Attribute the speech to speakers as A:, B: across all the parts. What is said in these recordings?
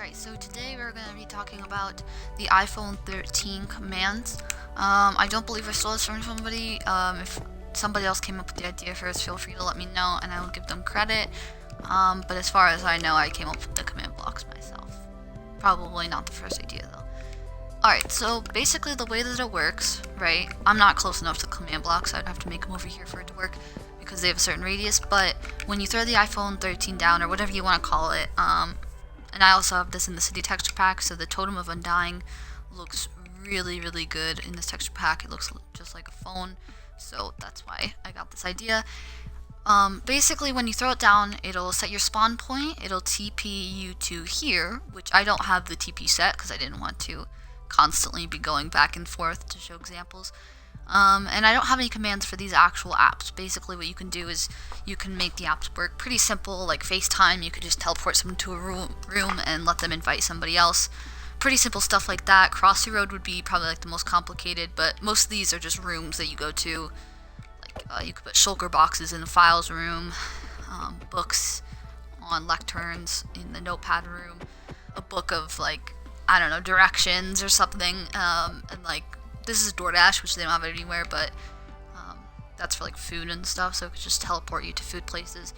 A: Alright, so today we're going to be talking about the iPhone 13 commands. I don't believe I stole this from somebody. If somebody else came up with the idea first, feel free to let me know and I will give them credit. But as far as I know, I came up with the command blocks myself. Probably not the first idea though. Alright, so basically the way that it works, right, I'm not close enough to command blocks, so I'd have to make them over here for it to work because they have a certain radius, but when you throw the iPhone 13 down, or whatever you want to call it, and I also have this in the city texture pack, so the totem of undying looks really, really good in this texture pack. It looks just like a phone, so that's why I got this idea. Basically, when you throw it down, it'll set your spawn point. It'll TP you to here, which I don't have the TP set because I didn't want to constantly be going back and forth to show examples. And I don't have any commands for these actual apps. Basically what you can do is you can make the apps work pretty simple, like FaceTime. You could just teleport someone to a room and let them invite somebody else. Pretty simple stuff like that. Cross the road would be probably like the most complicated, but most of these are just rooms that you go to. Like you could put shulker boxes in the files room, books on lecterns in the notepad room, a book of like, I don't know, directions or something, and like, this is DoorDash, which they don't have it anywhere, but that's for like food and stuff, so it could just teleport you to food places.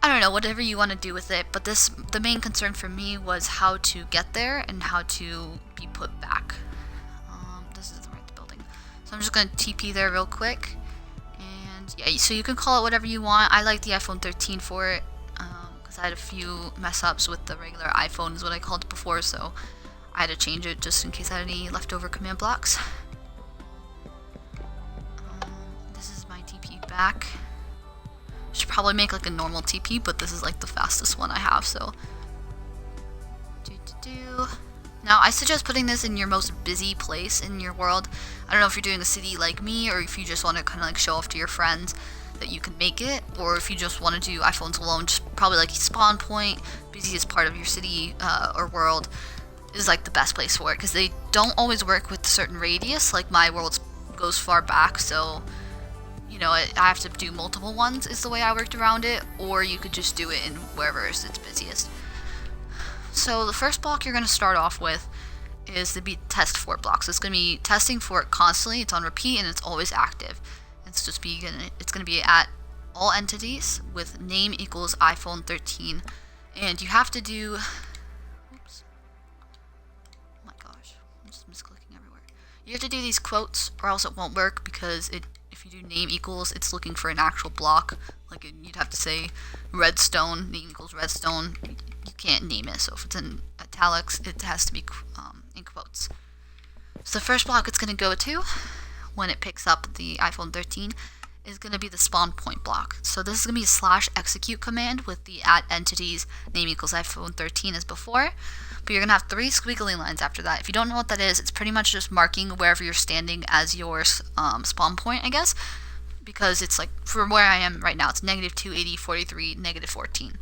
A: I don't know, whatever you want to do with it, but the main concern for me was how to get there and how to be put back. This is the right building. So I'm just going to TP there real quick. And yeah, so you can call it whatever you want. I like the iPhone 13 for it, because I had a few mess ups with the regular iPhone is what I called it before, so I had to change it just in case I had any leftover command blocks. TP back. Should probably make like a normal TP, but this is like the fastest one I have, so. Now I suggest putting this in your most busy place in your world. I don't know if you're doing a city like me, or if you just want to kind of like show off to your friends that you can make it, or if you just want to do iPhones alone, just probably like spawn point, busiest part of your city or world is like the best place for it, because they don't always work with a certain radius. Like my world goes far back, so you know, I have to do multiple ones is the way I worked around it, or you could just do it in wherever it's busiest. So the first block you're going to start off with is the test for it block. So it's going to be testing for it constantly. It's on repeat and it's always active. It's going to be at all entities with name equals iPhone 13, and you have to do. Oops. Oh my gosh, I'm just misclicking everywhere. You have to do these quotes, or else it won't work, because if you do name equals, it's looking for an actual block. Like you'd have to say redstone, name equals redstone. You can't name it, so if it's in italics, it has to be in quotes. So the first block it's going to go to, when it picks up the iPhone 13, is going to be the spawn point block. So this is going to be a /execute command with the @entities name equals iPhone 13 as before. But you're going to have 3 squiggly lines after that. If you don't know what that is, it's pretty much just marking wherever you're standing as your spawn point, I guess. Because it's like, from where I am right now, it's -280, 43, -14.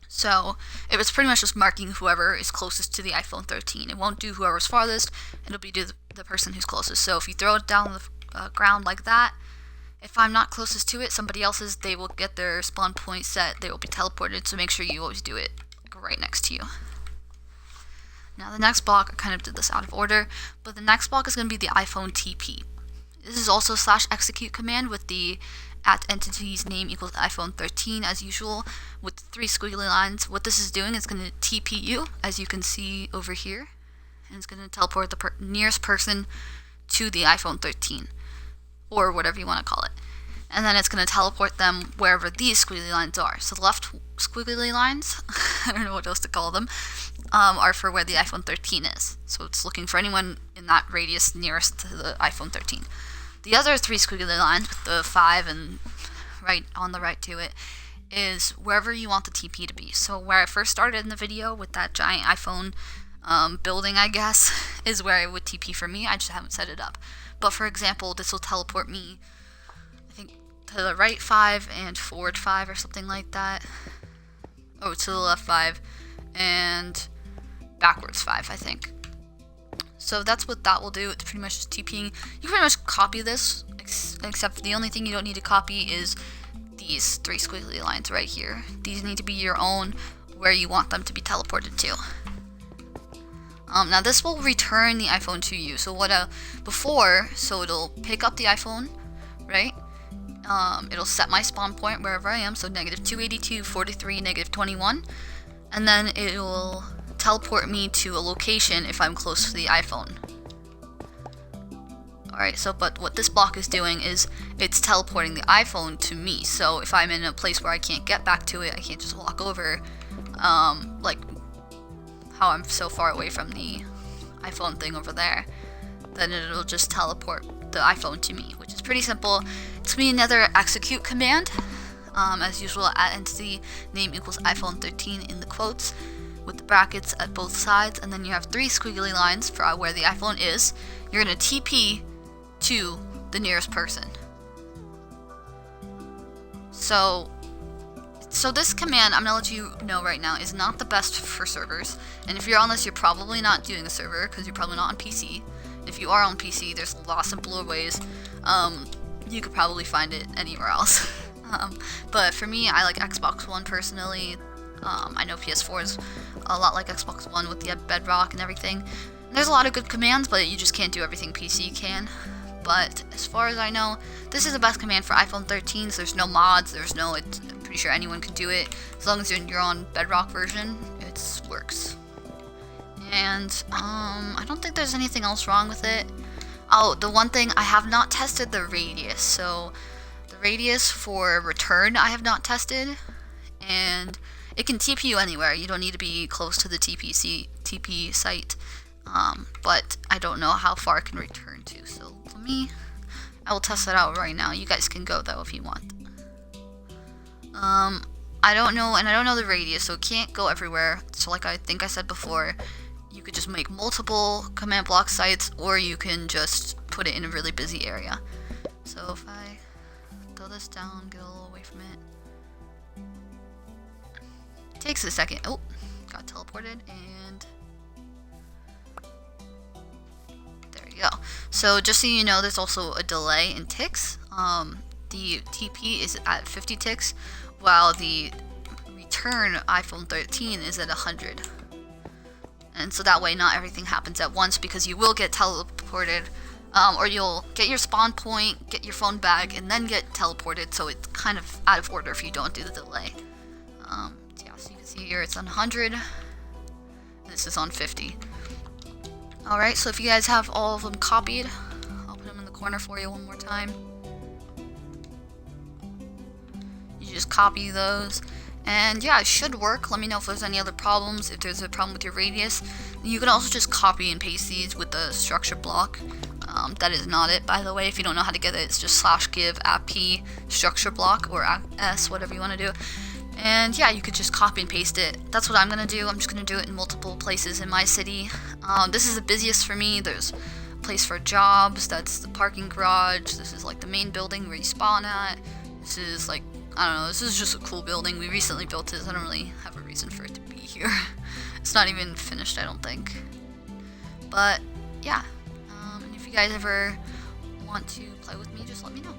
A: So it was pretty much just marking whoever is closest to the iPhone 13. It won't do whoever's farthest, it'll be the person who's closest. So if you throw it down the ground like that, if I'm not closest to it, somebody else's, they will get their spawn point set, they will be teleported, so make sure you always do it right next to you. Now the next block, I kind of did this out of order, but the next block is going to be the iPhone TP. This is also /execute command with the @entities name equals iPhone 13 as usual, with 3 squiggly lines. What this is doing is going to TP you, as you can see over here, and it's going to teleport the nearest person to the iPhone 13, or whatever you want to call it. And then it's going to teleport them wherever these squiggly lines are. So the left squiggly lines, I don't know what else to call them, are for where the iPhone 13 is. So it's looking for anyone in that radius nearest to the iPhone 13. The other 3 squiggly lines with the 5 and right on the right to it is wherever you want the TP to be. So where I first started in the video with that giant iPhone building, I guess, is where it would TP for me. I just haven't set it up. But for example, this will teleport me, I think, to the right 5 and forward 5 or something like that. Oh, to the left 5 and backwards 5, I think. So that's what that will do. It's pretty much just TPing. You can pretty much copy this, except the only thing you don't need to copy is these 3 squiggly lines right here. These need to be your own, where you want them to be teleported to. Now this will return the iPhone to you. So so it'll pick up the iPhone, right? It'll set my spawn point wherever I am, so -282, 43, -21, and then it'll teleport me to a location if I'm close to the iPhone. Alright, but what this block is doing is it's teleporting the iPhone to me. So if I'm in a place where I can't get back to it, I can't just walk over, like how I'm so far away from the iPhone thing over there, then it'll just teleport the iPhone to me, which is pretty simple. It's gonna be another execute command. As usual, at entity name equals iPhone 13 in the quotes with the brackets at both sides, and then you have 3 squiggly lines for where the iPhone is. You're gonna TP to the nearest person. So this command, I'm gonna let you know right now, is not the best for servers. And if you're on this, you're probably not doing a server because you're probably not on PC. If you are on PC, there's a lot simpler ways. You could probably find it anywhere else. But for me, I like Xbox One personally. I know PS4 is a lot like Xbox One with the Bedrock and everything. And there's a lot of good commands, but you just can't do everything PC can. But as far as I know, this is the best command for iPhone 13. So there's no mods. I'm pretty sure anyone can do it. As long as you're on Bedrock version, it works. And I don't think there's anything else wrong with it. Oh, the one thing, I have not tested the radius. So the radius for return I have not tested, and it can TP you anywhere. You don't need to be close to the TP site. But I don't know how far it can return to. So I will test that out right now. You guys can go though if you want. I don't know, and I don't know the radius, so it can't go everywhere. So like I think I said before, you could just make multiple command block sites, or you can just put it in a really busy area. So if I throw this down, get a little away from it. It takes a second. Oh, got teleported, and there you go. So just so you know, there's also a delay in ticks. The TP is at 50 ticks, while the return iPhone 13 is at 100. And so that way not everything happens at once, because you will get teleported, or you'll get your spawn point, get your phone back, and then get teleported, so it's kind of out of order if you don't do the delay. Yeah, so you can see here it's on 100, and this is on 50. Alright, so if you guys have all of them copied, I'll put them in the corner for you one more time. You just copy those. And yeah, it should work. Let me know if there's any other problems. If there's a problem with your radius, you can also just copy and paste these with the structure block. That is not it, by the way. If you don't know how to get it, it's just /give @p structure block, or @s, whatever you want to do. And yeah, you could just copy and paste it. That's what I'm gonna do. I'm just gonna do it in multiple places in my city. This is the busiest for me. There's a place for jobs. That's the parking garage. This is like the main building where you spawn at. This is like, I don't know, this is just a cool building. We recently built it. I don't really have a reason for it to be here. It's not even finished, I don't think. But yeah, and if you guys ever want to play with me, just let me know.